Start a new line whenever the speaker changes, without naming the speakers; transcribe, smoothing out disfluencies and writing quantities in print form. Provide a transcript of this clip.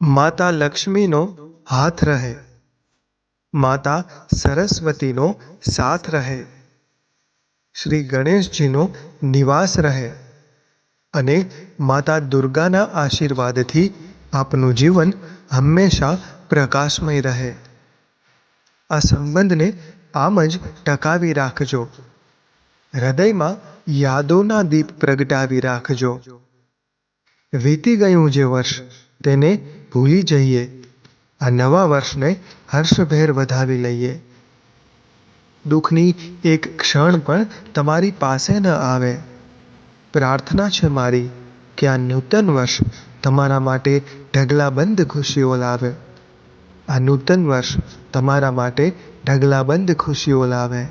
માતા લક્ષ્મીનો હાથ રહે, માતા સરસ્વતીનો સાથ રહે, શ્રી ગણેશજીનો નિવાસ રહે અને માતા દુર્ગાના આશીર્વાદથી આપનું જીવન હંમેશા પ્રકાશમય રહે. આ સંબંધને આમ જ ટકાવી રાખજો. હૃદયમાં યાદોના દીપ પ્રગટાવી રાખજો. વીતી ગયું જે વર્ષ તેને ભૂલી જઈએ. આ નવા વર્ષને હર્ષભેર વધાવી લઈએ. દુઃખની એક ક્ષણ પણ તમારી પાસે ન આવે. પ્રાર્થના છે મારી કે આ નૂતન વર્ષ તમારા માટે ઢગલાબંધ ખુશીઓ લાવે. આ નૂતન વર્ષ તમારા માટે ઢગલાબંધ ખુશીઓ લાવે.